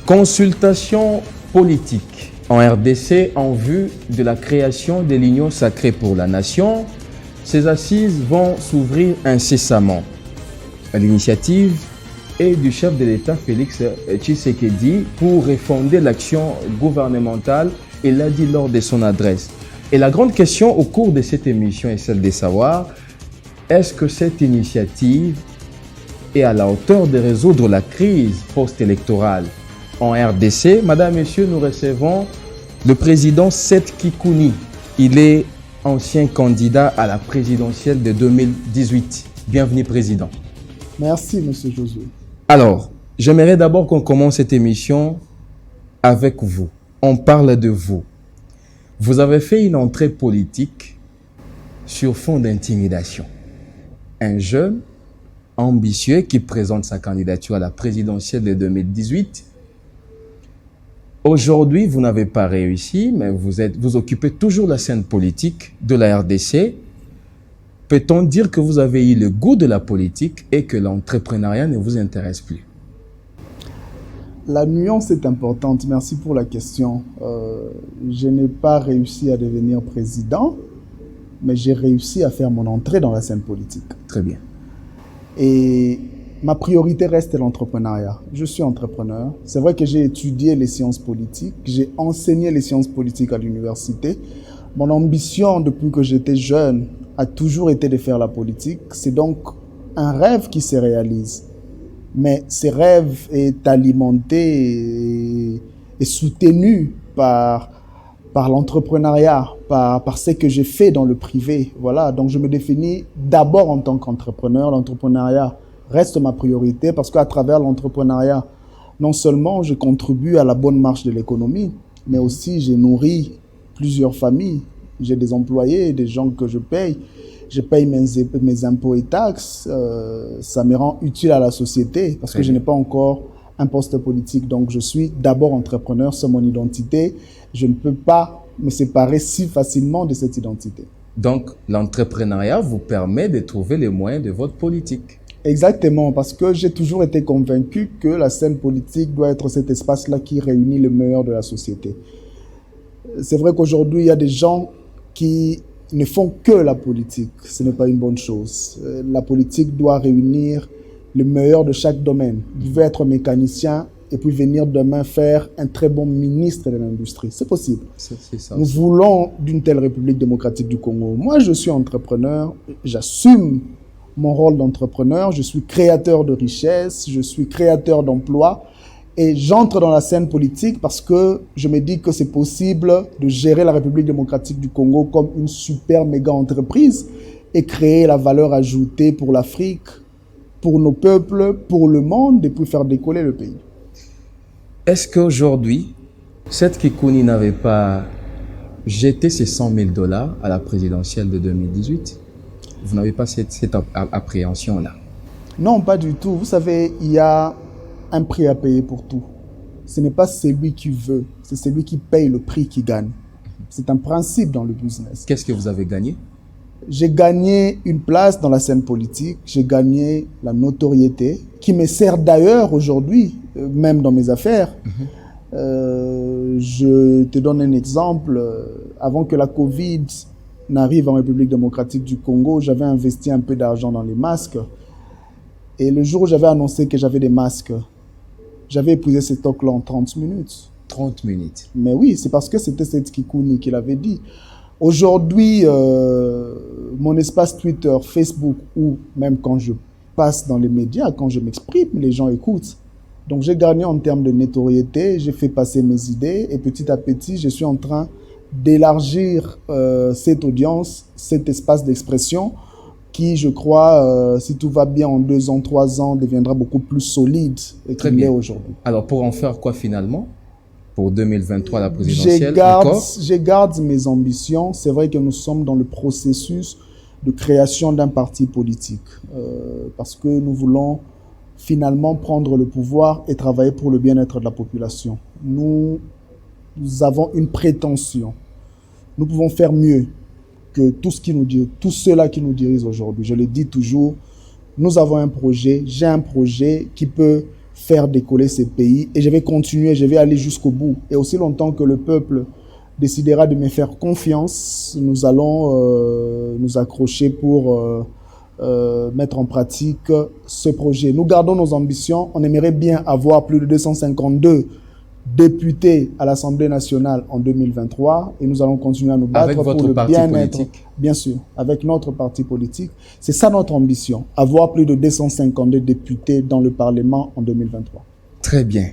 Consultation politique en RDC en vue de la création de l'Union sacrée pour la nation. Ces assises vont s'ouvrir incessamment. À l'initiative et du chef de l'État Félix Tshisekedi pour refonder l'action gouvernementale, il l'a dit lors de son adresse. Et la grande question au cours de cette émission est celle de savoir, est-ce que cette initiative est à la hauteur de résoudre la crise post-électorale en RDC? Madame, Messieurs, nous recevons le président Seth Kikouni. Il est ancien candidat à la présidentielle de 2018. Bienvenue, président. Merci, monsieur Josué. Alors, j'aimerais d'abord qu'on commence cette émission avec vous. On parle de vous. Vous avez fait une entrée politique sur fond d'intimidation. Un jeune ambitieux qui présente sa candidature à la présidentielle de 2018. Aujourd'hui, vous n'avez pas réussi, mais vous occupez toujours la scène politique de la RDC. Peut-on dire que vous avez eu le goût de la politique et que l'entrepreneuriat ne vous intéresse plus? La nuance est importante. Merci pour la question. Je n'ai pas réussi à devenir président, mais j'ai réussi à faire mon entrée dans la scène politique. Très bien. Et ma priorité reste l'entrepreneuriat. Je suis entrepreneur. C'est vrai que j'ai étudié les sciences politiques. J'ai enseigné les sciences politiques à l'université. Mon ambition depuis que j'étais jeune a toujours été de faire la politique. C'est donc un rêve qui se réalise. Mais ce rêve est alimenté et soutenu par l'entrepreneuriat, par ce que j'ai fait dans le privé. Voilà, donc je me définis d'abord en tant qu'entrepreneur. L'entrepreneuriat reste ma priorité parce qu'à travers l'entrepreneuriat, non seulement je contribue à la bonne marche de l'économie, mais aussi j'ai nourri plusieurs familles. J'ai des employés, des gens que je paye. Je paye mes impôts et taxes. Ça me rend utile à la société parce que je n'ai pas encore un poste politique. Donc, je suis d'abord entrepreneur, c'est mon identité. Je ne peux pas me séparer si facilement de cette identité. Donc, l'entrepreneuriat vous permet de trouver les moyens de votre politique. Exactement, parce que j'ai toujours été convaincu que la scène politique doit être cet espace-là qui réunit le meilleur de la société. C'est vrai qu'aujourd'hui, il y a des gens qui ne font que la politique. Ce n'est pas une bonne chose. La politique doit réunir le meilleur de chaque domaine. Vous pouvez être mécanicien et puis venir demain faire un très bon ministre de l'industrie. C'est possible. C'est ça. Nous voulons d'une telle République démocratique du Congo. Moi, je suis entrepreneur. J'assume mon rôle d'entrepreneur. Je suis créateur de richesses. Je suis créateur d'emplois. Et j'entre dans la scène politique parce que je me dis que c'est possible de gérer la République démocratique du Congo comme une super méga entreprise et créer la valeur ajoutée pour l'Afrique, pour nos peuples, pour le monde et puis faire décoller le pays. Est-ce qu'aujourd'hui, Seth Kikouni n'avait pas jeté ses $100 000 à la présidentielle de 2018? Vous n'avez pas cette appréhension-là? Non, pas du tout. Vous savez, il y a un prix à payer pour tout. Ce n'est pas celui qui veut, c'est celui qui paye le prix qui gagne. C'est un principe dans le business. Qu'est-ce que vous avez gagné? J'ai gagné une place dans la scène politique, j'ai gagné la notoriété, qui me sert d'ailleurs aujourd'hui, même dans mes affaires. Je te donne un exemple. Avant que la Covid n'arrive en République démocratique du Congo, j'avais investi un peu d'argent dans les masques. Et le jour où j'avais annoncé que j'avais des masques, j'avais épousé ce stock-là en 30 minutes. 30 minutes. Mais oui, c'est parce que c'était Seth Kikouni qui l'avait dit. Aujourd'hui, mon espace Twitter, Facebook, ou même quand je passe dans les médias, quand je m'exprime, les gens écoutent. Donc j'ai gagné en termes de notoriété, j'ai fait passer mes idées et petit à petit, je suis en train d'élargir cette audience, cet espace d'expression qui, je crois, si tout va bien en 2 ans, 3 ans, deviendra beaucoup plus solide qu'il l'est aujourd'hui. Alors, pour en faire quoi finalement? Pour 2023, la présidentielle je garde mes ambitions. C'est vrai que nous sommes dans le processus de création d'un parti politique parce que nous voulons finalement prendre le pouvoir et travailler pour le bien-être de la population. Nous avons une prétention. Nous pouvons faire mieux que tout ce qui nous dit, tous ceux-là qui nous dirigent aujourd'hui. Je le dis toujours, nous avons un projet, j'ai un projet qui peut faire décoller ces pays et je vais continuer, je vais aller jusqu'au bout. Et aussi longtemps que le peuple décidera de me faire confiance, nous allons nous accrocher pour mettre en pratique ce projet. Nous gardons nos ambitions. On aimerait bien avoir plus de 252 députés à l'Assemblée nationale en 2023 et nous allons continuer à nous battre avec votre pour le parti bien-être. politique. Bien sûr, avec notre parti politique. C'est ça notre ambition, avoir plus de 252 députés dans le Parlement en 2023. Très bien.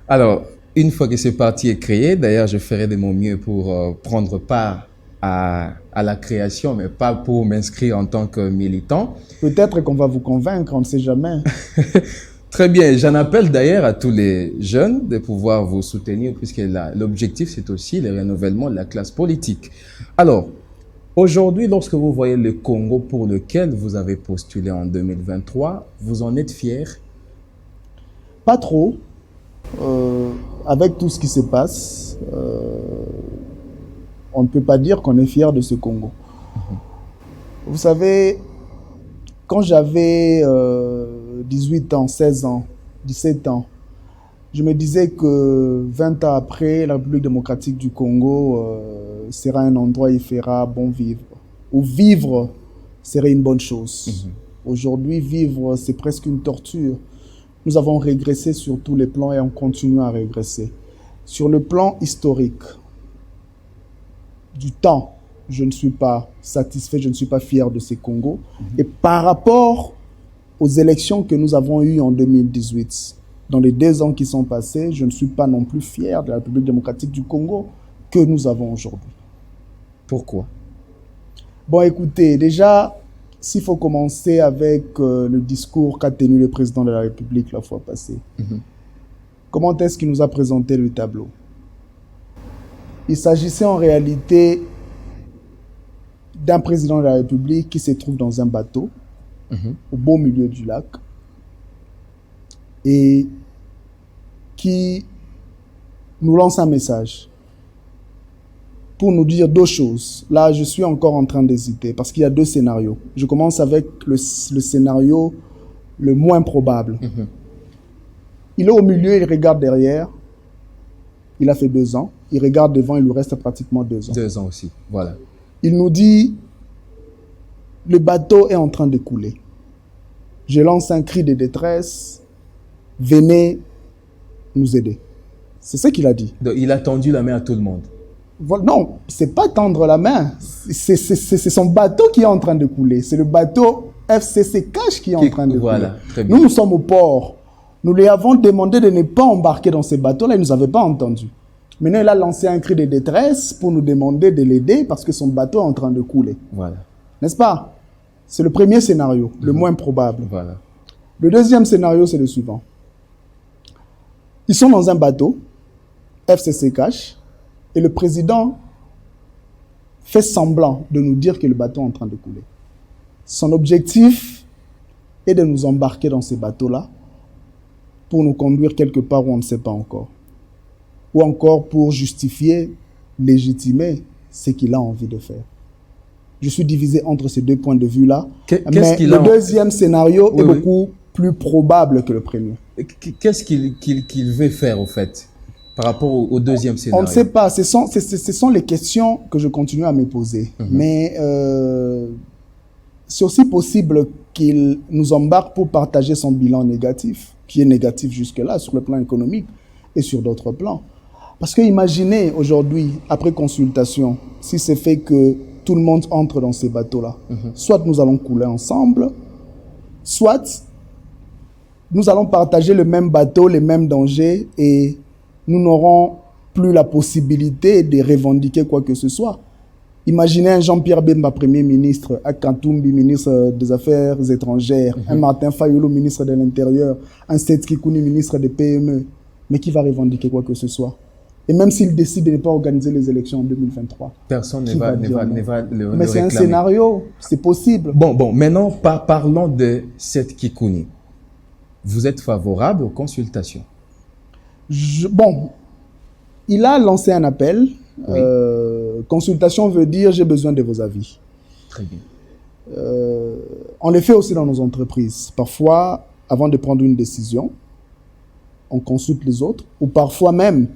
Alors, une fois que ce parti est créé, d'ailleurs, je ferai de mon mieux pour prendre part à la création, mais pas pour m'inscrire en tant que militant. Peut-être qu'on va vous convaincre, on ne sait jamais. Très bien. J'en appelle d'ailleurs à tous les jeunes de pouvoir vous soutenir, puisque l'objectif, c'est aussi le renouvellement de la classe politique. Alors, aujourd'hui, lorsque vous voyez le Congo pour lequel vous avez postulé en 2023, vous en êtes fier? Pas trop. Avec tout ce qui se passe, on ne peut pas dire qu'on est fier de ce Congo. Vous savez, quand j'avais 18 ans, 16 ans, 17 ans, je me disais que 20 ans après, la République démocratique du Congo sera un endroit où il fera bon vivre. Où vivre serait une bonne chose. Aujourd'hui, vivre, c'est presque une torture. Nous avons régressé sur tous les plans et on continue à régresser. Sur le plan historique, du temps, je ne suis pas satisfait, je ne suis pas fier de ces Congos. Et par rapport aux élections que nous avons eues en 2018, dans les 2 ans qui sont passés, je ne suis pas non plus fier de la République démocratique du Congo que nous avons aujourd'hui. Pourquoi? Bon, écoutez, déjà, s'il faut commencer avec le discours qu'a tenu le président de la République la fois passée, comment est-ce qu'il nous a présenté le tableau? Il s'agissait en réalité d'un président de la République qui se trouve dans un bateau, au beau milieu du lac, et qui nous lance un message pour nous dire 2 choses. Là, je suis encore en train d'hésiter parce qu'il y a 2 scénarios. Je commence avec le scénario le moins probable. Il est au milieu, il regarde derrière. Il a fait 2 ans. Il regarde devant, il lui reste pratiquement 2 ans. 2 ans aussi, voilà. Il nous dit, le bateau est en train de couler. Je lance un cri de détresse. Venez nous aider. C'est ce qu'il a dit. Donc, il a tendu la main à tout le monde. Voilà. Non, c'est pas tendre la main. C'est son bateau qui est en train de couler. C'est le bateau FCC Cash qui est en train de couler. Très bien. Nous sommes au port. Nous lui avons demandé de ne pas embarquer dans ce bateau-là. Il ne nous avait pas entendu. Maintenant, il a lancé un cri de détresse pour nous demander de l'aider parce que son bateau est en train de couler. Voilà. N'est-ce pas? C'est le premier scénario, le moins probable. Voilà. Le deuxième scénario, c'est le suivant. Ils sont dans un bateau, FCC Cash, et le président fait semblant de nous dire que le bateau est en train de couler. Son objectif est de nous embarquer dans ce bateau-là pour nous conduire quelque part où on ne sait pas encore. Ou encore pour justifier, légitimer ce qu'il a envie de faire. Je suis divisé entre ces 2 points de vue-là. Mais le deuxième scénario est beaucoup plus probable que le premier. Qu'est-ce qu'il veut faire, au fait, par rapport au deuxième scénario? On ne sait pas. Ce sont les questions que je continue à me poser. Mais c'est aussi possible qu'il nous embarque pour partager son bilan négatif, qui est négatif jusque-là, sur le plan économique et sur d'autres plans. Parce que imaginez aujourd'hui, après consultation, si c'est fait que tout le monde entre dans ces bateaux-là, soit nous allons couler ensemble, soit nous allons partager le même bateau, les mêmes dangers, et nous n'aurons plus la possibilité de revendiquer quoi que ce soit. Imaginez un Jean-Pierre Bemba, Premier ministre, un Katumbi, ministre des Affaires étrangères, un Martin Fayulu, ministre de l'Intérieur, un Seth Kikouni, ministre des PME, mais qui va revendiquer quoi que ce soit. Et même s'il décide de ne pas organiser les élections en 2023. Personne ne va le Mais c'est réclamer. un scénario, c'est possible. Bon, maintenant, parlons de Seth Kikouni. Vous êtes favorable aux consultations? Bon, il a lancé un appel. Oui. Consultation veut dire j'ai besoin de vos avis. Très bien. On le fait aussi dans nos entreprises. Parfois, avant de prendre une décision, on consulte les autres, ou parfois même,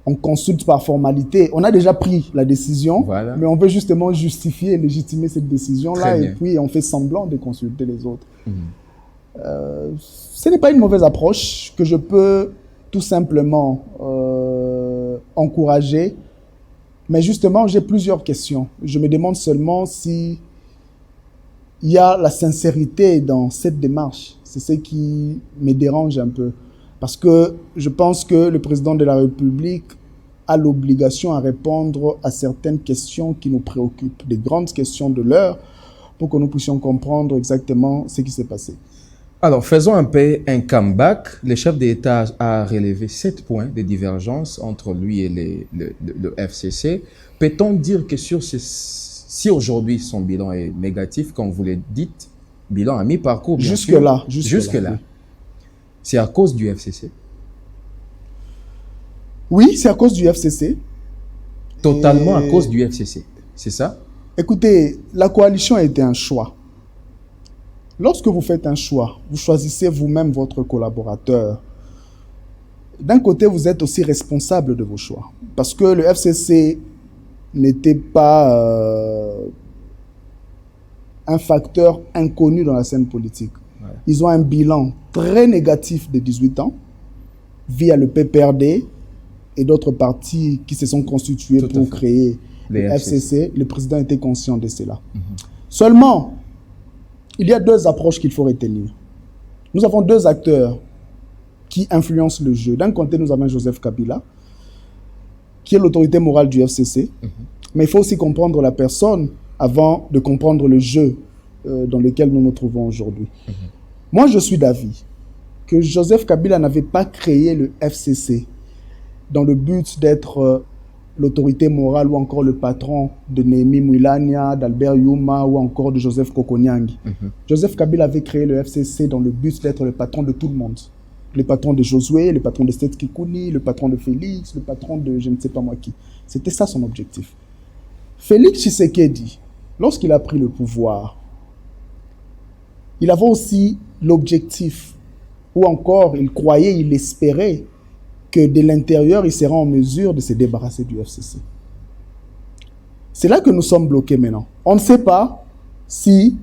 on consulte par formalité. On a déjà pris la décision, Voilà. mais on veut justement justifier et légitimer cette décision-là, Très et bien. puis on fait semblant de consulter les autres. Ce n'est pas une mauvaise approche que je peux tout simplement encourager, mais justement, j'ai plusieurs questions. Je me demande seulement si il y a la sincérité dans cette démarche. C'est ce qui me dérange un peu. Parce que je pense que le président de la République a l'obligation à répondre à certaines questions qui nous préoccupent, des grandes questions de l'heure, pour que nous puissions comprendre exactement ce qui s'est passé. Alors, faisons un peu un comeback. Le chef d'État a relevé 7 points de divergence entre lui et le FCC. Peut-on dire que si aujourd'hui son bilan est négatif, comme vous le dites, bilan à mi-parcours, bien sûr. Jusque-là. Oui. C'est à cause du FCC? Oui, c'est à cause du FCC. Totalement à cause du FCC, c'est ça? Écoutez, la coalition a été un choix. Lorsque vous faites un choix, vous choisissez vous-même votre collaborateur. D'un côté, vous êtes aussi responsable de vos choix. Parce que le FCC n'était pas un facteur inconnu dans la scène politique. Ouais. Ils ont un bilan très négatif de 18 ans via le PPRD et d'autres partis qui se sont constitués pour créer le FCC. Le président était conscient de cela. Seulement, il y a deux approches qu'il faut retenir. Nous avons deux acteurs qui influencent le jeu. D'un côté, nous avons Joseph Kabila, qui est l'autorité morale du FCC. Mais il faut aussi comprendre la personne avant de comprendre le jeu dans lequel nous nous trouvons aujourd'hui. Moi, je suis d'avis que Joseph Kabila n'avait pas créé le FCC dans le but d'être l'autorité morale ou encore le patron de Néhémie Mouilania, d'Albert Youma ou encore de Joseph Kokonyangui. Joseph Kabila avait créé le FCC dans le but d'être le patron de tout le monde. Le patron de Josué, le patron de Seth Kikouni, le patron de Félix, le patron de je ne sais pas moi qui. C'était ça son objectif. Félix Tshisekedi, lorsqu'il a pris le pouvoir, il avait aussi l'objectif, ou encore il croyait, il espérait, que de l'intérieur, il sera en mesure de se débarrasser du FCC. C'est là que nous sommes bloqués maintenant. On ne sait pas si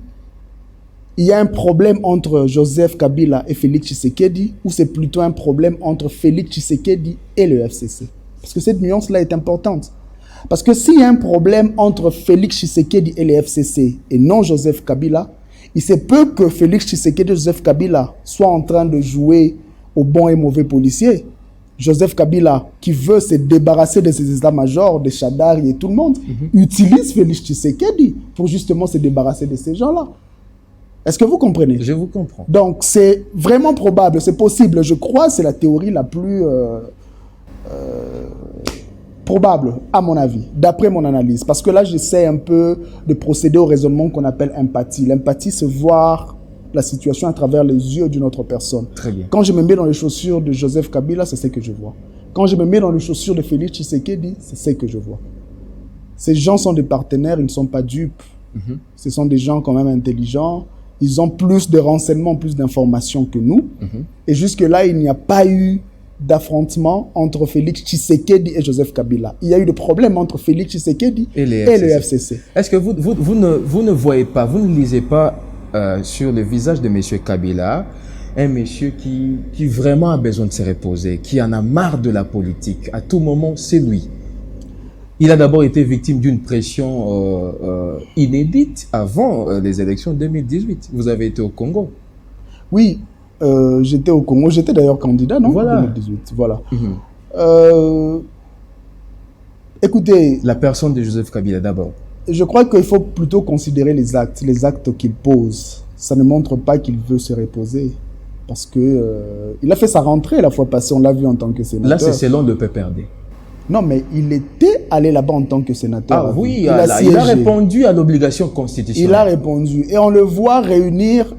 il y a un problème entre Joseph Kabila et Félix Tshisekedi, ou c'est plutôt un problème entre Félix Tshisekedi et le FCC. Parce que cette nuance-là est importante. Parce que s'il y a un problème entre Félix Tshisekedi et le FCC, et non Joseph Kabila, il se peut que Félix Tshisekedi et Joseph Kabila soient en train de jouer aux bons et mauvais policiers. Joseph Kabila, qui veut se débarrasser de ses états-majors, de Chadari et tout le monde, utilise Félix Tshisekedi pour justement se débarrasser de ces gens-là. Est-ce que vous comprenez? Je vous comprends. Donc, c'est vraiment probable, c'est possible. Je crois que c'est la théorie la plus probable, à mon avis, d'après mon analyse. Parce que là, j'essaie un peu de procéder au raisonnement qu'on appelle empathie. L'empathie, c'est voir la situation à travers les yeux d'une autre personne. Très bien. Quand je me mets dans les chaussures de Joseph Kabila, c'est ce que je vois. Quand je me mets dans les chaussures de Félix Tshisekedi, c'est ce que je vois. Ces gens sont des partenaires, ils ne sont pas dupes. Ce sont des gens quand même intelligents. Ils ont plus de renseignements, plus d'informations que nous. Et jusque-là, il n'y a pas eu d'affrontement entre Félix Tshisekedi et Joseph Kabila. Il y a eu des problèmes entre Félix Tshisekedi et le FCC. Est-ce que vous ne voyez pas, vous ne lisez pas sur le visage de M. Kabila, un monsieur qui vraiment a besoin de se reposer, qui en a marre de la politique. À tout moment, c'est lui. Il a d'abord été victime d'une pression inédite avant les élections 2018. Vous avez été au Congo. Oui, j'étais au Congo. J'étais d'ailleurs candidat, non? Voilà. 2018, voilà. Écoutez... La personne de Joseph Kabila d'abord. Je crois qu'il faut plutôt considérer les actes qu'il pose. Ça ne montre pas qu'il veut se reposer. Parce que il a fait sa rentrée la fois passée, on l'a vu en tant que sénateur. Là, c'est selon le PPRD. Non, mais il était allé là-bas en tant que sénateur. Ah oui, il a répondu à l'obligation constitutionnelle. Il a répondu. Et on le voit réunir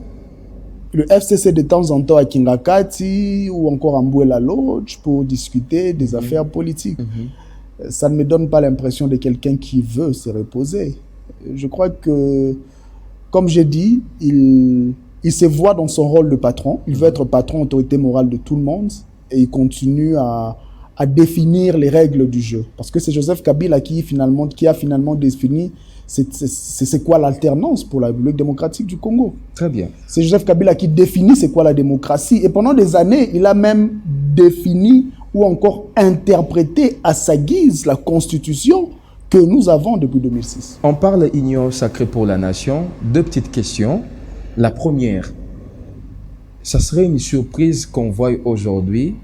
le FCC de temps en temps à Kingakati ou encore à Mbouela Lodge pour discuter des affaires politiques. Ça ne me donne pas l'impression de quelqu'un qui veut se reposer. Je crois que, comme j'ai dit, il se voit dans son rôle de patron. Il veut être patron, autorité morale de tout le monde. et il continue à définir les règles du jeu. Parce que c'est Joseph Kabila qui a finalement défini c'est quoi l'alternance pour la République démocratique du Congo. Très bien. C'est Joseph Kabila qui définit c'est quoi la démocratie. Et pendant des années, il a même défini ou encore interprété à sa guise la constitution que nous avons depuis 2006. On parle union sacrée pour la nation. Deux petites questions. La première, ça serait une surprise qu'on voie aujourd'hui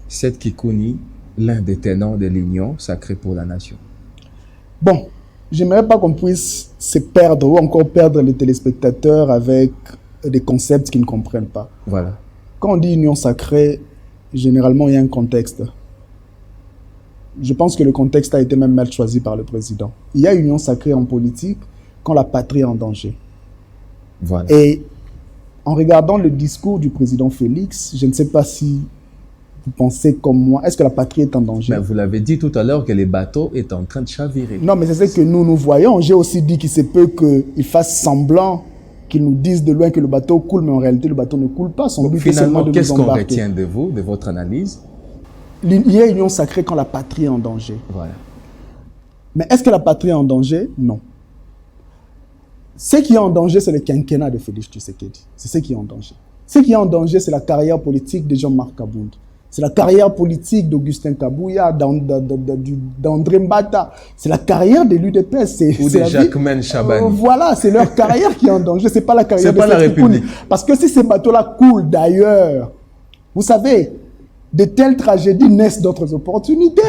Seth Kikouni, l'un des tenants de l'union sacrée pour la nation. Bon, j'aimerais pas qu'on puisse se perdre ou encore perdre les téléspectateurs avec des concepts qu'ils ne comprennent pas. Voilà. Quand on dit union sacrée, généralement il y a un contexte. Je pense que le contexte a été même mal choisi par le président. Il y a union sacrée en politique quand la patrie est en danger. Voilà. Et en regardant le discours du président Félix, je ne sais pas si vous pensez comme moi, est-ce que la patrie est en danger? Mais vous l'avez dit tout à l'heure que les bateaux est en train de chavirer. Non, mais c'est ce que nous voyons. J'ai aussi dit qu'il se peut qu'il fasse semblant, qu'il nous dise de loin que le bateau coule, mais en réalité le bateau ne coule pas. Son but, finalement, c'est qu'est-ce qu'on retient de vous, de votre analyse? Il y a union sacrée quand la patrie est en danger. Voilà. Mais est-ce que la patrie est en danger? Non. Ce qui est en danger, c'est le quinquennat de Félix Tshisekedi. C'est ce qui est en danger. Ce qui est en danger, c'est la carrière politique de Jean-Marc Kabound. C'est la carrière politique d'Augustin Kabouya, d'André Mbata. C'est la carrière de l'UDPS. Ou de Jacquemaine Chabani. Voilà, c'est leur carrière qui est en danger. C'est pas la carrière de la République. Parce que si ces bateaux-là coulent d'ailleurs, vous savez, de telles tragédies naissent d'autres opportunités.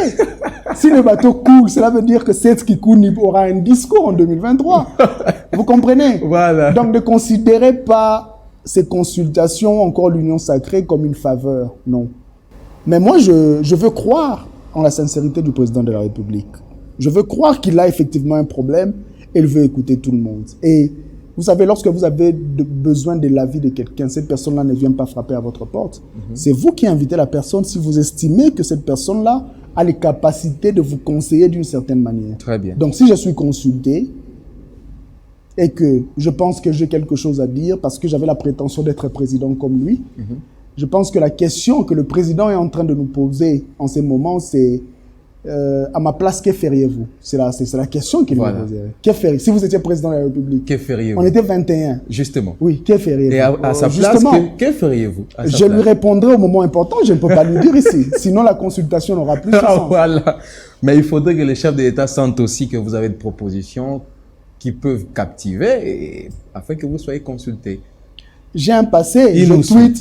Si le bateau coule, cela veut dire que Seth Kikouni aura un discours en 2023. Vous comprenez? Voilà. Donc ne considérez pas ces consultations, encore l'union sacrée, comme une faveur. Non. Mais moi, je veux croire en la sincérité du président de la République. Je veux croire qu'il a effectivement un problème et il veut écouter tout le monde. Et vous savez, lorsque vous avez besoin de l'avis de quelqu'un, cette personne-là ne vient pas frapper à votre porte. C'est vous qui invitez la personne si vous estimez que cette personne-là a les capacités de vous conseiller d'une certaine manière. Très bien. Donc, si je suis consulté et que je pense que j'ai quelque chose à dire parce que j'avais la prétention d'être président comme lui, je pense que la question que le président est en train de nous poser en ces moments, c'est à ma place, que feriez-vous? C'est la question qu'il nous poserait. Que feriez-vous? Si vous étiez président de la République, que feriez-vous? On était 21. Justement. Oui, que feriez-vous? Et à sa place, que feriez-vous? Je lui répondrai au moment important, je ne peux pas lui dire ici. Sinon, la consultation n'aura plus de sens. Voilà. Mais il faudrait que les chefs de l'État sentent aussi que vous avez des propositions qui peuvent captiver afin que vous soyez consultés. J'ai un passé,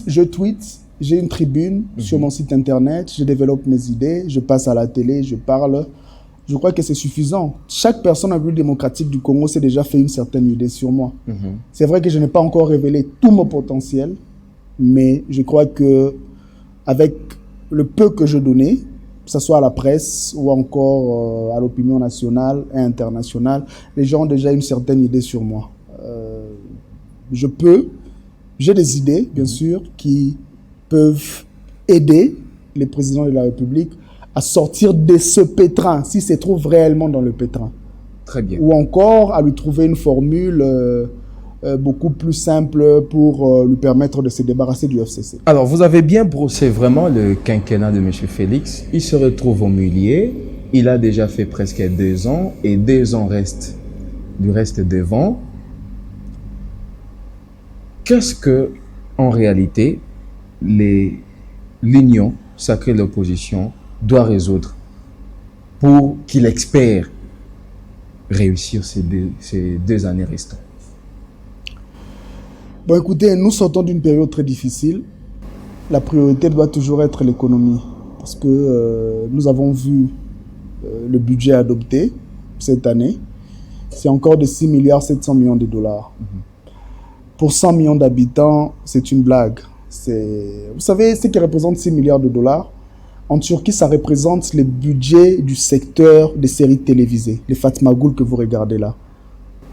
je tweete, j'ai une tribune sur mon site internet, je développe mes idées, je passe à la télé, je parle. Je crois que c'est suffisant. Chaque personne en République démocratique du Congo s'est déjà fait une certaine idée sur moi. C'est vrai que je n'ai pas encore révélé tout mon potentiel, mais je crois que avec le peu que je donnais, que ce soit à la presse ou encore à l'opinion nationale et internationale, les gens ont déjà une certaine idée sur moi. J'ai des idées, bien sûr, qui peuvent aider les présidents de la République à sortir de ce pétrin, s'il se trouve réellement dans le pétrin. Très bien. Ou encore à lui trouver une formule beaucoup plus simple pour lui permettre de se débarrasser du FCC. Alors, vous avez bien brossé vraiment le quinquennat de M. Félix. Il se retrouve au milieu. Il a déjà fait presque 2 ans et 2 ans du reste devant. Qu'est-ce que, en réalité, l'union sacrée de l'opposition doit résoudre pour qu'il espère réussir ces deux années restantes? Bon, écoutez, nous sortons d'une période très difficile. La priorité doit toujours être l'économie. Parce que nous avons vu le budget adopté cette année. C'est encore de 6,7 milliards de dollars. Pour 100 millions d'habitants, c'est une blague. Vous savez, ce qui représente 6 milliards de dollars, en Turquie, ça représente le budget du secteur des séries télévisées, les Fatmagoul que vous regardez là.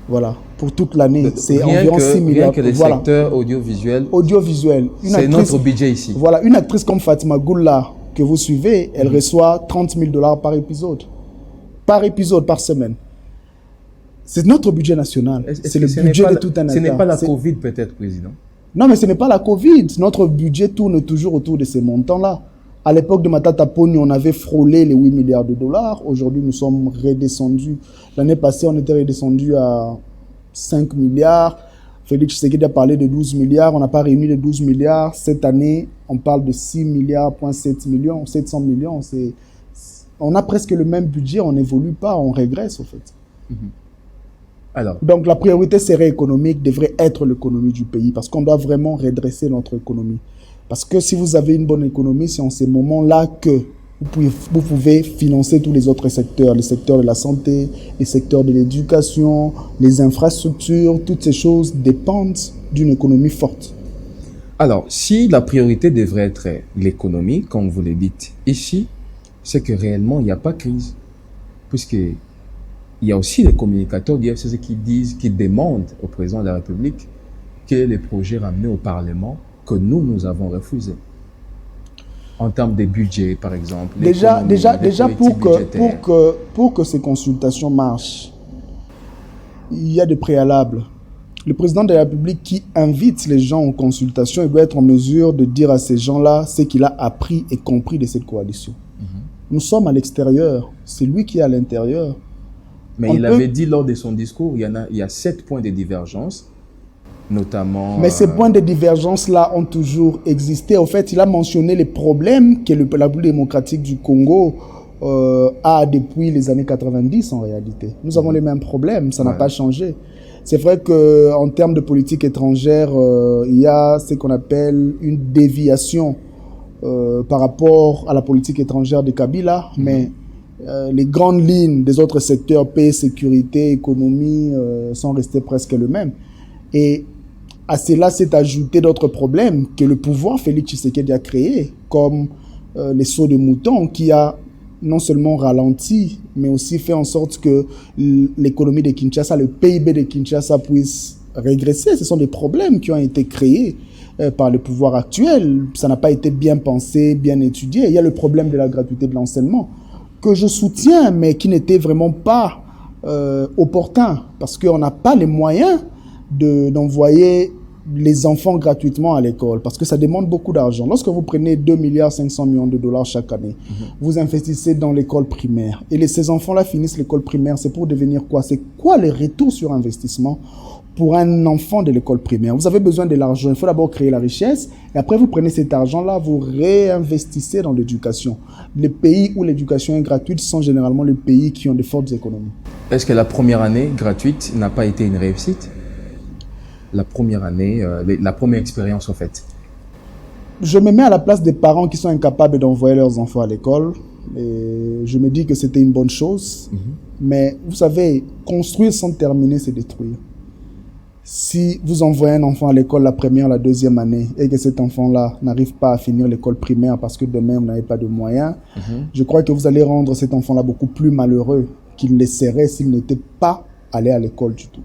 Voilà, pour toute l'année, c'est environ 6 milliards. Rien que le secteur audiovisuel. Audiovisuel. C'est notre budget ici. Voilà, une actrice comme Fatmagoul là, que vous suivez, elle reçoit 30 000 dollars par épisode. Par semaine. C'est notre budget national. C'est le budget de tout un État. Ce n'est pas la Covid peut-être, Président? Non, mais ce n'est pas la Covid. Notre budget tourne toujours autour de ces montants-là. À l'époque de Matata Ponyo, on avait frôlé les 8 milliards de dollars. Aujourd'hui, nous sommes redescendus. L'année passée, on était redescendu à 5 milliards. Félix Tshisekedi a parlé de 12 milliards. On n'a pas réuni les 12 milliards. Cette année, on parle de 6 milliards, 7 millions, 700 millions. On a presque le même budget. On n'évolue pas, on régresse, au fait. Alors, donc, la priorité serait économique, devrait être l'économie du pays, parce qu'on doit vraiment redresser notre économie. Parce que si vous avez une bonne économie, c'est en ces moments-là que vous pouvez financer tous les autres secteurs, les secteurs de la santé, les secteurs de l'éducation, les infrastructures, toutes ces choses dépendent d'une économie forte. Alors, si la priorité devrait être l'économie, comme vous le dites ici, c'est que réellement, il n'y a pas de crise. Puisqu'il y a aussi les communicateurs du FCC qui demandent au président de la République quel est le projet ramené au Parlement que nous avons refusé. En termes de budget, par exemple. Déjà pour que ces consultations marchent, il y a des préalables. Le président de la République qui invite les gens aux consultations, il doit être en mesure de dire à ces gens-là ce qu'il a appris et compris de cette coalition. Nous sommes à l'extérieur, c'est lui qui est à l'intérieur. Mais il avait dit lors de son discours, il y a 7 points de divergence, notamment... Mais ces points de divergence-là ont toujours existé. En fait, il a mentionné les problèmes que la République démocratique du Congo a depuis les années 90 en réalité. Nous avons les mêmes problèmes, ça n'a pas changé. C'est vrai qu'en termes de politique étrangère, il y a ce qu'on appelle une déviation par rapport à la politique étrangère de Kabila, mais les grandes lignes des autres secteurs, paix, sécurité, économie, sont restées presque les mêmes. Et à cela s'est ajouté d'autres problèmes que le pouvoir Félix Tshisekedi a créés, comme les sauts de moutons qui a non seulement ralenti, mais aussi fait en sorte que l'économie de Kinshasa, le PIB de Kinshasa puisse régresser. Ce sont des problèmes qui ont été créés par le pouvoir actuel. Ça n'a pas été bien pensé, bien étudié. Il y a le problème de la gratuité de l'enseignement, que je soutiens, mais qui n'était vraiment pas opportun, parce qu'on n'a pas les moyens d'envoyer les enfants gratuitement à l'école, parce que ça demande beaucoup d'argent. Lorsque vous prenez 2,5 milliards de dollars chaque année, vous investissez dans l'école primaire, et ces enfants-là finissent l'école primaire, c'est pour devenir quoi? C'est quoi le retour sur investissement pour un enfant de l'école primaire? Vous avez besoin de l'argent, il faut d'abord créer la richesse, et après vous prenez cet argent-là, vous réinvestissez dans l'éducation. Les pays où l'éducation est gratuite sont généralement les pays qui ont de fortes économies. Est-ce que la première année gratuite n'a pas été une réussite? La première année, la première expérience en fait. Je me mets à la place des parents qui sont incapables d'envoyer leurs enfants à l'école. Et je me dis que c'était une bonne chose. Mais vous savez, construire sans terminer, c'est détruire. Si vous envoyez un enfant à l'école la première, la deuxième année, et que cet enfant-là n'arrive pas à finir l'école primaire parce que demain, vous n'avez pas de moyens, je crois que vous allez rendre cet enfant-là beaucoup plus malheureux qu'il le serait s'il n'était pas allé à l'école du tout.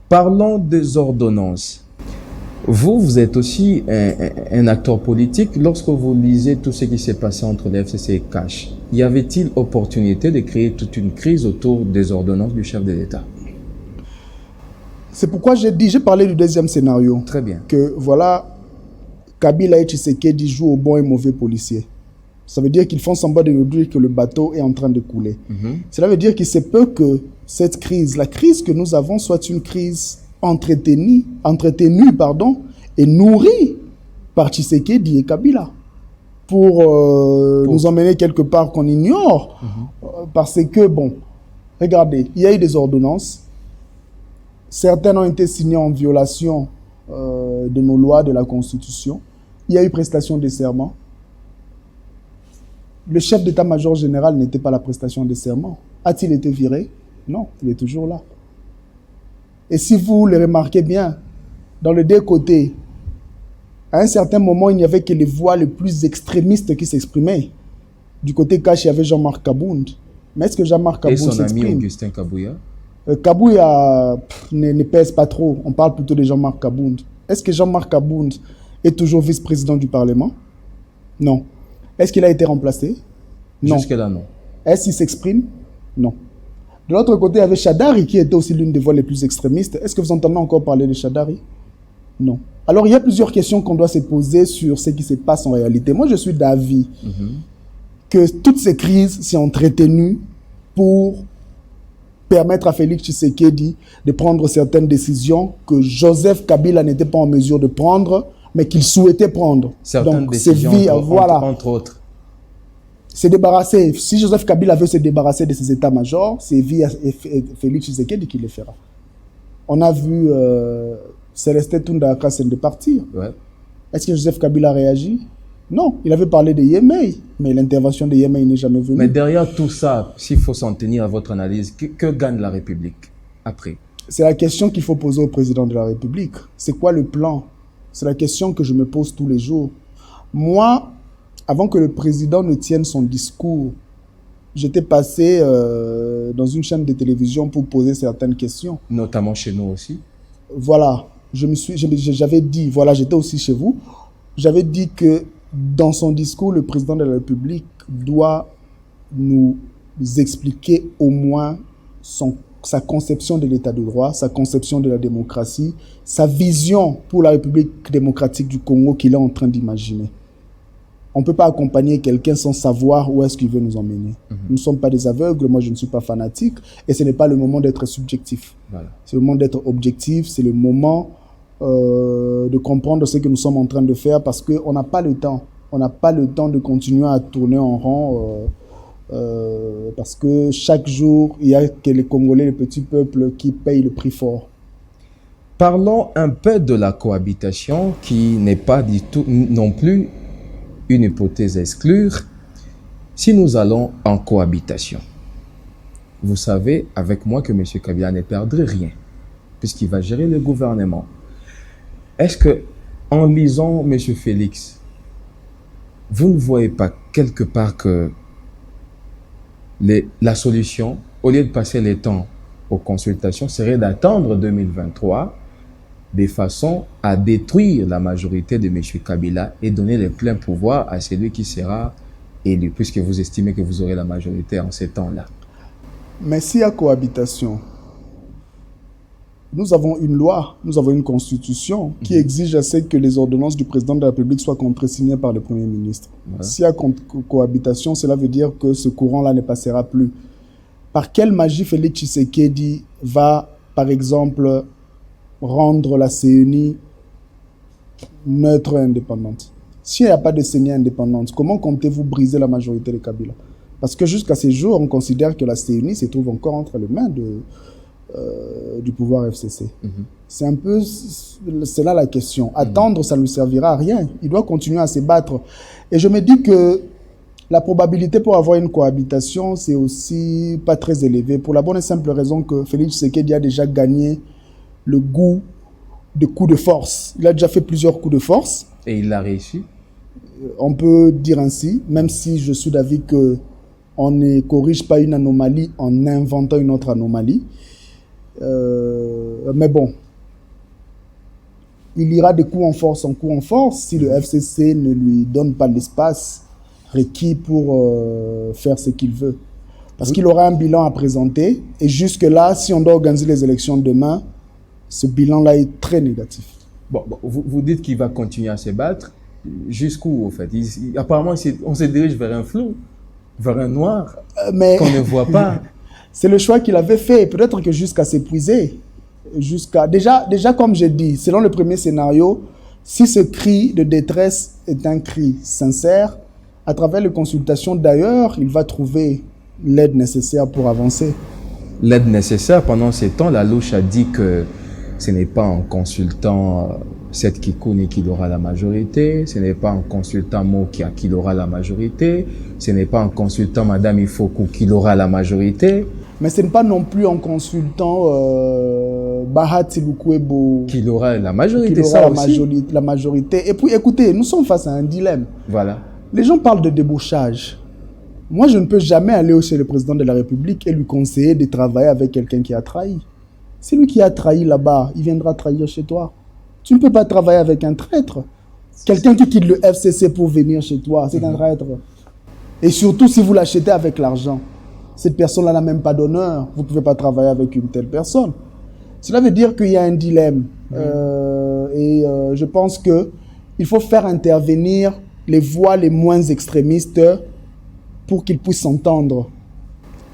Parlons des ordonnances. Vous êtes aussi un acteur politique. Lorsque vous lisez tout ce qui s'est passé entre le FCC et Cash, y avait-il opportunité de créer toute une crise autour des ordonnances du chef de l'État? C'est pourquoi j'ai parlé du deuxième scénario. Très bien. Que voilà, Kabila et Tshisekedi jouent au bon et mauvais policier. Ça veut dire qu'ils font semblant de nous dire que le bateau est en train de couler. Cela veut dire qu'il se peut que cette crise, la crise que nous avons, soit une crise entretenue, et nourrie par Tshisekedi et Kabila pour nous emmener quelque part qu'on ignore. Parce que, bon, regardez, il y a eu des ordonnances. Certaines ont été signées en violation de nos lois, de la Constitution. Il y a eu prestation de serment. Le chef d'état-major général n'était pas à la prestation de serment. A-t-il été viré? Non, il est toujours là. Et si vous le remarquez bien, dans les deux côtés, à un certain moment, il n'y avait que les voix les plus extrémistes qui s'exprimaient. Du côté Cash, il y avait Jean-Marc Kabound. Mais est-ce que Jean-Marc Kabound s'exprime? Et son ami Augustin Kabouya? Kabouya ne pèse pas trop. On parle plutôt de Jean-Marc Kabound. Est-ce que Jean-Marc Kabound est toujours vice-président du Parlement? Non. Est-ce qu'il a été remplacé? Non. Jusque-là, non. Est-ce qu'il s'exprime? Non. De l'autre côté, il y avait Chadari qui était aussi l'une des voix les plus extrémistes. Est-ce que vous entendez encore parler de Chadari? Non. Alors, il y a plusieurs questions qu'on doit se poser sur ce qui se passe en réalité. Moi, je suis d'avis que toutes ces crises sont entretenues pour permettre à Félix Tshisekedi de prendre certaines décisions que Joseph Kabila n'était pas en mesure de prendre, mais qu'il souhaitait prendre. Certaines Donc, décisions, entre autres. Se débarrasser. Si Joseph Kabila veut se débarrasser de ses états-majors, c'est via Félix Tshisekedi qui le fera. On a vu Célestin Tundaka de partir. Ouais. Est-ce que Joseph Kabila a réagi? Non, il avait parlé de Yemei, mais l'intervention de Yemei n'est jamais venue. Mais derrière tout ça, s'il faut s'en tenir à votre analyse, que gagne la République après? C'est la question qu'il faut poser au président de la République. C'est quoi le plan? C'est la question que je me pose tous les jours. Moi, avant que le président ne tienne son discours, j'étais passé dans une chaîne de télévision pour poser certaines questions. Notamment chez nous aussi. Voilà, j'avais dit, voilà, j'étais aussi chez vous, j'avais dit que dans son discours, le président de la République doit nous expliquer au moins sa conception de l'état de droit, sa conception de la démocratie, sa vision pour la République démocratique du Congo qu'il est en train d'imaginer. On ne peut pas accompagner quelqu'un sans savoir où est-ce qu'il veut nous emmener. Nous ne sommes pas des aveugles, moi je ne suis pas fanatique, et ce n'est pas le moment d'être subjectif. Voilà. C'est le moment d'être objectif, c'est le moment de comprendre ce que nous sommes en train de faire parce qu'on n'a pas le temps. On n'a pas le temps de continuer à tourner en rond parce que chaque jour, il y a que les Congolais, les petits peuples qui payent le prix fort. Parlons un peu de la cohabitation qui n'est pas du tout non plus une hypothèse à exclure. Si nous allons en cohabitation, vous savez avec moi que M. Kabila ne perdrait rien puisqu'il va gérer le gouvernement. Est-ce que, en lisant M. Félix, vous ne voyez pas quelque part que la solution, au lieu de passer le temps aux consultations, serait d'attendre 2023 de façon à détruire la majorité de M. Kabila et donner le plein pouvoir à celui qui sera élu, puisque vous estimez que vous aurez la majorité en ces temps-là? Mais s'il y a cohabitation, nous avons une loi, nous avons une constitution qui exige à ce que les ordonnances du président de la République soient contresignées par le Premier ministre. Ouais. S'il y a cohabitation, cela veut dire que ce courant-là ne passera plus. Par quelle magie Félix Tshisekedi va, par exemple, rendre la CENI neutre et indépendante? S'il n'y a pas de CENI indépendante, comment comptez-vous briser la majorité de Kabila? Parce que jusqu'à ces jours, on considère que la CENI se trouve encore entre les mains du pouvoir FCC. C'est un peu, c'est là la question. Attendre, ça ne lui servira à rien. Il doit continuer à se battre. Et je me dis que la probabilité pour avoir une cohabitation, c'est aussi pas très élevé, pour la bonne et simple raison que Félix Tshisekedi a déjà gagné le goût de coups de force. Il a déjà fait plusieurs coups de force. Et il l'a réussi? On peut dire ainsi, même si je suis d'avis qu'on ne corrige pas une anomalie en inventant une autre anomalie. Mais bon, il ira de coup en force si le FCC ne lui donne pas l'espace requis pour faire ce qu'il veut. Parce qu'il aura un bilan à présenter et jusque-là, si on doit organiser les élections demain, ce bilan-là est très négatif. Bon, vous dites qu'il va continuer à se battre. Jusqu'où, en fait? Apparemment, on se dirige vers un flou, vers un noir qu'on ne voit pas. C'est le choix qu'il avait fait. Peut-être que jusqu'à s'épuiser, déjà, comme j'ai dit, selon le premier scénario, si ce cri de détresse est un cri sincère, à travers les consultations d'ailleurs, il va trouver l'aide nécessaire pour avancer. L'aide nécessaire, pendant ces temps, la louche a dit que ce n'est pas en consultant Seth Kikouni qu'il aura la majorité, ce n'est pas en consultant Mokia qu'il aura la majorité, ce n'est pas en consultant Madame Ifoku qu'il aura la majorité. Mais ce n'est pas non plus en consultant Bahati Lukwebo qu'il aura la majorité. Qu'il aura la majorité. Et puis écoutez, nous sommes face à un dilemme. Voilà. Les gens parlent de débauchage. Moi, je ne peux jamais aller chez le président de la République et lui conseiller de travailler avec quelqu'un qui a trahi. C'est lui qui a trahi là-bas, il viendra trahir chez toi. Tu ne peux pas travailler avec un traître. Quelqu'un qui quitte le FCC pour venir chez toi, c'est un traître. Et surtout si vous l'achetez avec l'argent. Cette personne-là n'a même pas d'honneur. Vous ne pouvez pas travailler avec une telle personne. Cela veut dire qu'il y a un dilemme. Je pense qu'il faut faire intervenir les voix les moins extrémistes pour qu'ils puissent s'entendre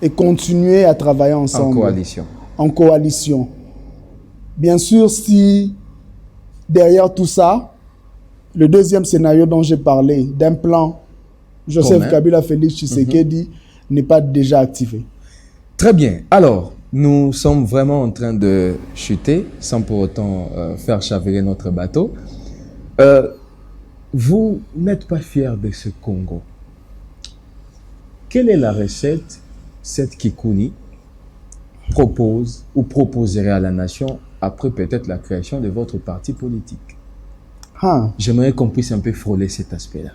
et continuer à travailler ensemble. En coalition. Bien sûr, si derrière tout ça, le deuxième scénario dont j'ai parlé, d'un plan Joseph Kabila, Félix Tshisekedi, n'est pas déjà activé. Très bien. Alors, nous sommes vraiment en train de chuter sans pour autant faire chavirer notre bateau. Vous n'êtes pas fier de ce Congo. Quelle est la recette cette Kikuni propose ou proposerait à la nation après peut-être la création de votre parti politique? J'aimerais qu'on puisse un peu frôler cet aspect-là.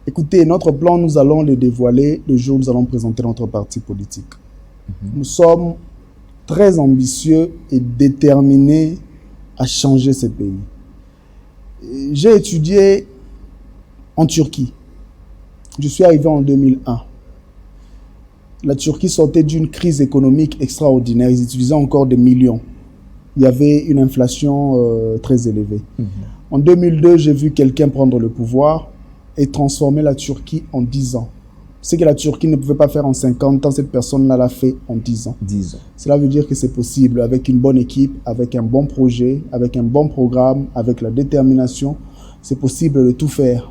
Écoutez, notre plan, nous allons le dévoiler le jour où nous allons présenter notre parti politique. Nous sommes très ambitieux et déterminés à changer ce pays. J'ai étudié en Turquie. Je suis arrivé en 2001. La Turquie sortait d'une crise économique extraordinaire. Ils utilisaient encore des millions. Il y avait une inflation très élevée. En 2002, j'ai vu quelqu'un prendre le pouvoir et transformer la Turquie en 10 ans. Ce que la Turquie ne pouvait pas faire en 50 ans, cette personne-là l'a fait en 10 ans. 10 ans. Cela veut dire que c'est possible avec une bonne équipe, avec un bon projet, avec un bon programme, avec la détermination. C'est possible de tout faire.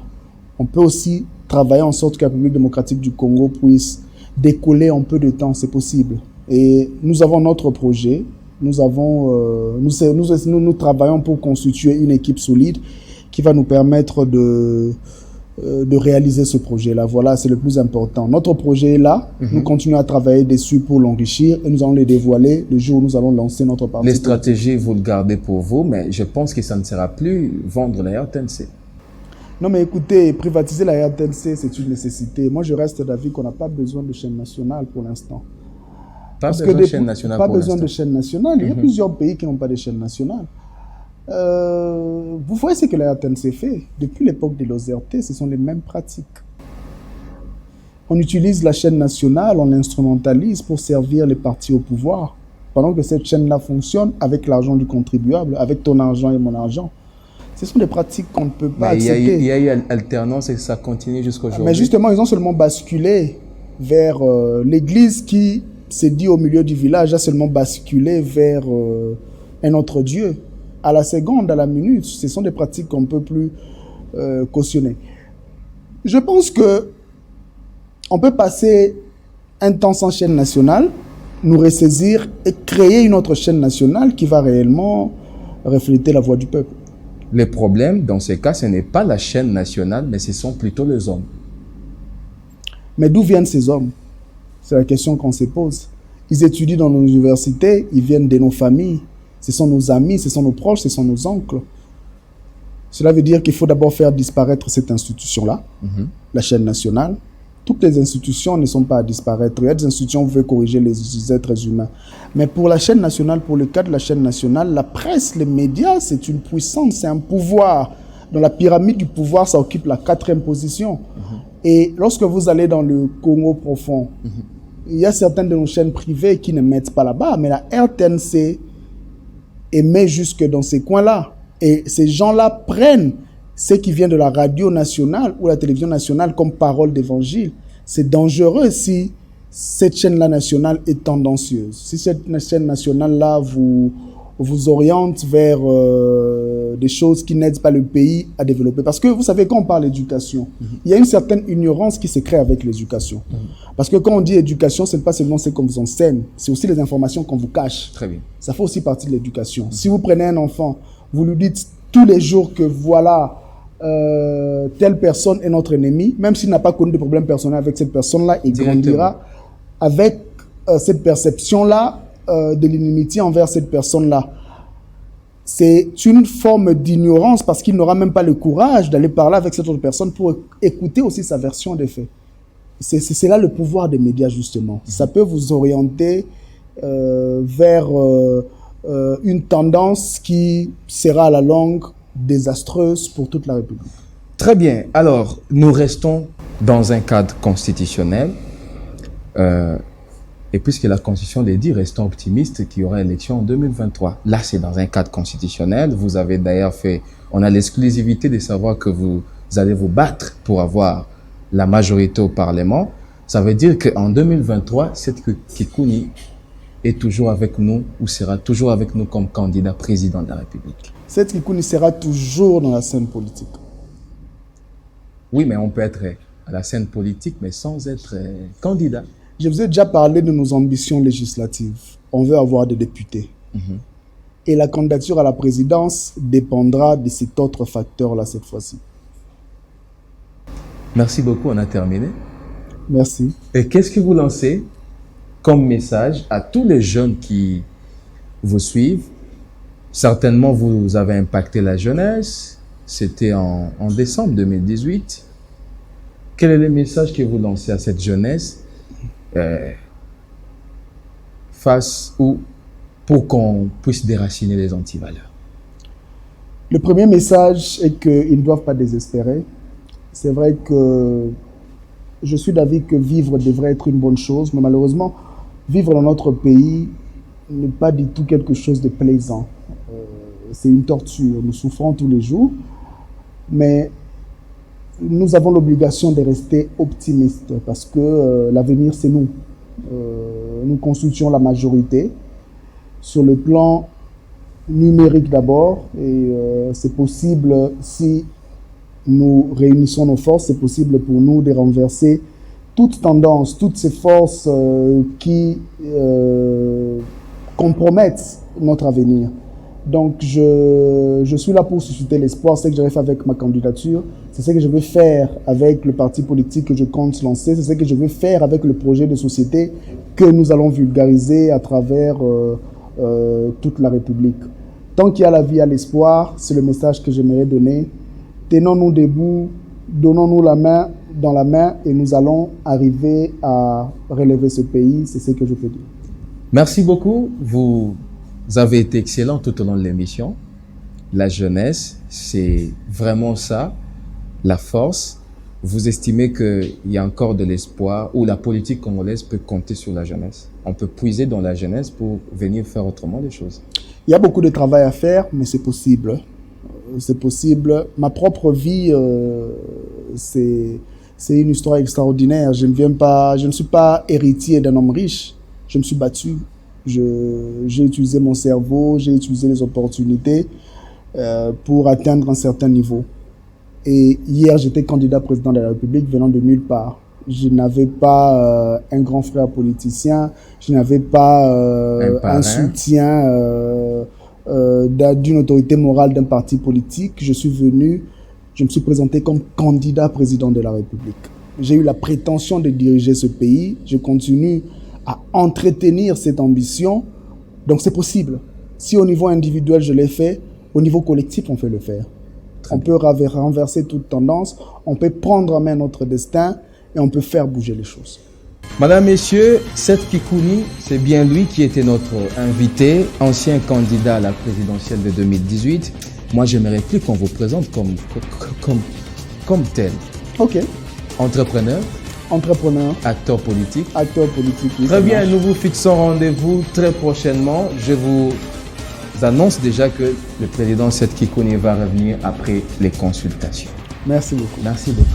On peut aussi travailler en sorte que la République démocratique du Congo puisse décoller en peu de temps. C'est possible. Et nous avons notre projet. Nous travaillons pour constituer une équipe solide qui va nous permettre de réaliser ce projet-là. Voilà, c'est le plus important. Notre projet est là. Nous continuons à travailler dessus pour l'enrichir et nous allons le dévoiler le jour où nous allons lancer notre parti. Les stratégies, vous le gardez pour vous, mais je pense que ça ne sera plus vendre la RTNC. Non, mais écoutez, privatiser la RTNC, c'est une nécessité. Moi, je reste d'avis qu'on n'a pas besoin de chaîne nationale pour l'instant. Pas besoin de chaîne nationale pour l'instant. Pas besoin de chaîne nationale. Il y a plusieurs pays qui n'ont pas de chaîne nationale. Vous voyez ce que la RTNC fait. Depuis l'époque de l'OZRT, ce sont les mêmes pratiques. On utilise la chaîne nationale, on l'instrumentalise pour servir les partis au pouvoir, pendant que cette chaîne-là fonctionne avec l'argent du contribuable, avec ton argent et mon argent. Ce sont des pratiques qu'on ne peut pas accepter. Il y a eu alternance et ça continue jusqu'à aujourd'hui. Mais justement, ils ont seulement basculé vers l'église qui s'est dit au milieu du village, a seulement basculé vers un autre Dieu. À la seconde, à la minute, ce sont des pratiques qu'on ne peut plus cautionner. Je pense que on peut passer un temps sans chaîne nationale, nous ressaisir et créer une autre chaîne nationale qui va réellement refléter la voix du peuple. Le problème, dans ces cas, ce n'est pas la chaîne nationale, mais ce sont plutôt les hommes. Mais d'où viennent ces hommes? C'est la question qu'on se pose. Ils étudient dans nos universités, ils viennent de nos familles. Ce sont nos amis, ce sont nos proches, ce sont nos oncles. Cela veut dire qu'il faut d'abord faire disparaître cette institution-là, la chaîne nationale. Toutes les institutions ne sont pas à disparaître. Il y a des institutions où vous pouvez corriger les êtres humains. Mais pour la chaîne nationale, pour le cas de la chaîne nationale, la presse, les médias, c'est une puissance, c'est un pouvoir. Dans la pyramide du pouvoir, ça occupe la 4e position. Et lorsque vous allez dans le Congo profond, il y a certaines de nos chaînes privées qui ne mettent pas là-bas, mais la RTNC émet jusque dans ces coins-là. Et ces gens-là prennent ce qui vient de la radio nationale ou la télévision nationale comme parole d'évangile. C'est dangereux si cette chaîne-là nationale est tendancieuse. Si cette chaîne nationale-là vous oriente vers des choses qui n'aident pas le pays à développer. Parce que vous savez, quand on parle d'éducation, il y a une certaine ignorance qui se crée avec l'éducation. Parce que quand on dit éducation, ce n'est pas seulement ce qu'on vous enseigne, c'est aussi les informations qu'on vous cache. Très bien. Ça fait aussi partie de l'éducation. Si vous prenez un enfant, vous lui dites tous les jours que voilà, telle personne est notre ennemi, même s'il n'a pas connu de problème personnel avec cette personne-là, il grandira avec cette perception-là de l'inimitié envers cette personne-là. C'est une forme d'ignorance parce qu'il n'aura même pas le courage d'aller parler avec cette autre personne pour écouter aussi sa version des faits. C'est là le pouvoir des médias, justement. Ça peut vous orienter vers une tendance qui sera à la longue désastreuse pour toute la République. Très bien. Alors, nous restons dans un cadre constitutionnel. Et puisque la Constitution le dit, restons optimistes qu'il y aura élection en 2023. Là, c'est dans un cadre constitutionnel. Vous avez d'ailleurs on a l'exclusivité de savoir que vous allez vous battre pour avoir la majorité au Parlement. Ça veut dire qu'en 2023, Seth Kikouni est toujours avec nous ou sera toujours avec nous comme candidat président de la République. Seth Kikouni sera toujours dans la scène politique. Oui, mais on peut être à la scène politique, mais sans être candidat. Je vous ai déjà parlé de nos ambitions législatives. On veut avoir des députés. Et la candidature à la présidence dépendra de cet autre facteur-là cette fois-ci. Merci beaucoup, on a terminé. Merci. Et qu'est-ce que vous lancez comme message à tous les jeunes qui vous suivent? Certainement, vous avez impacté la jeunesse. C'était en décembre 2018. Quel est le message que vous lancez à cette jeunesse pour qu'on puisse déraciner les antivaleurs? Le premier message est qu'ils ne doivent pas désespérer. C'est vrai que je suis d'avis que vivre devrait être une bonne chose, mais malheureusement, vivre dans notre pays n'est pas du tout quelque chose de plaisant. C'est une torture. Nous souffrons tous les jours, mais nous avons l'obligation de rester optimistes parce que l'avenir, c'est nous. Nous constituons la majorité sur le plan numérique d'abord et c'est possible si nous réunissons nos forces, c'est possible pour nous de renverser toute tendance, toutes ces forces qui compromettent notre avenir. Donc, je suis là pour susciter l'espoir. C'est ce que j'avais fait avec ma candidature. C'est ce que je veux faire avec le parti politique que je compte lancer. C'est ce que je veux faire avec le projet de société que nous allons vulgariser à travers toute la République. Tant qu'il y a la vie, à l'espoir, c'est le message que j'aimerais donner. Tenons-nous debout, donnons-nous la main dans la main et nous allons arriver à relever ce pays. C'est ce que je peux dire. Merci beaucoup. Vous avez été excellent tout au long de l'émission. La jeunesse, c'est vraiment ça, la force. Vous estimez qu'il y a encore de l'espoir ou la politique congolaise peut compter sur la jeunesse? On peut puiser dans la jeunesse pour venir faire autrement les choses? Il y a beaucoup de travail à faire, mais c'est possible. C'est possible. Ma propre vie, c'est une histoire extraordinaire. Je ne suis pas héritier d'un homme riche. Je me suis battu. J'ai utilisé mon cerveau, j'ai utilisé les opportunités pour atteindre un certain niveau. Et hier, j'étais candidat président de la République venant de nulle part. Je n'avais pas un grand frère politicien, je n'avais pas un soutien d'une autorité morale d'un parti politique. Je me suis présenté comme candidat président de la République. J'ai eu la prétention de diriger ce pays. Je continue à entretenir cette ambition. Donc c'est possible. Si au niveau individuel je l'ai fait, au niveau collectif on peut le faire. On peut renverser toute tendance, on peut prendre en main notre destin et on peut faire bouger les choses. Madame, Messieurs, Seth Kikouni, c'est bien lui qui était notre invité, ancien candidat à la présidentielle de 2018. Moi, j'aimerais plus qu'on vous présente comme tel. Ok. Entrepreneur. Acteur politique. Oui, très bien, nous vous fixons rendez-vous très prochainement. Je vous annonce déjà que le président Seth Kikouni va revenir après les consultations. Merci beaucoup. Merci beaucoup.